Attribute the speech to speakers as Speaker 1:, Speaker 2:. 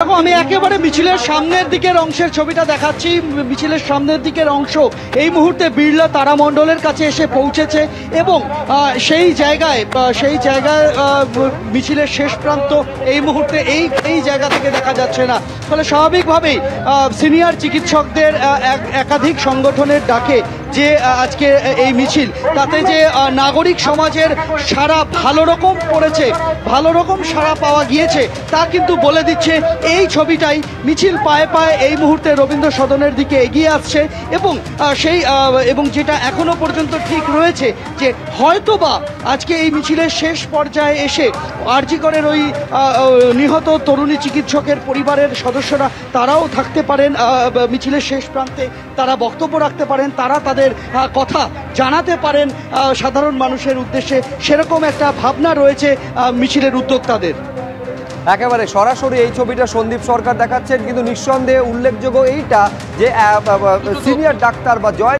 Speaker 1: দেখো আমি একেবারে মিছিলের সামনের দিকের অংশের ছবিটা দেখাচ্ছি। মিছিলের সামনের দিকের অংশ এই মুহূর্তে বিড়লা তারামণ্ডলের কাছে এসে পৌঁছেছে এবং সেই জায়গায় মিছিলের শেষ প্রান্ত এই মুহূর্তে এই জায়গা থেকে দেখা যাচ্ছে না। ফলে স্বাভাবিকভাবেই সিনিয়র চিকিৎসকদের একাধিক সংগঠনের ডাকে যে আজকে এই মিছিল, তাতে যে নাগরিক সমাজের সারা ভালো রকম সাড়া পাওয়া গিয়েছে তা কিন্তু বলে দিচ্ছে এই ছবিটাই। মিছিল পায়ে পায়ে এই মুহূর্তে রবীন্দ্র সদনের দিকে এগিয়ে আসছে এবং যেটা এখনো পর্যন্ত ঠিক রয়েছে যে হয়তোবা আজকে এই মিছিলের শেষ পর্যায়ে এসে আরজি করের ওই নিহত তরুণী চিকিৎসকের পরিবারের সদস্যরা তারাও থাকতে পারেন মিছিলের শেষ প্রান্তে, তারা বক্তব্য রাখতে পারেন, তারা তাদের কথা জানাতে পারেন সাধারণ মানুষের উদ্দেশ্যে। সেরকম একটা ভাবনা রয়েছে মিছিলের উদ্যোক্তাদের।
Speaker 2: একেবারে সরাসরি এই ছবিটা সন্দীপ সরকার দেখাচ্ছেন, কিন্তু নিঃসন্দেহে উল্লেখযোগ্য এইটা যে সিনিয়র ডাক্তার বা জয়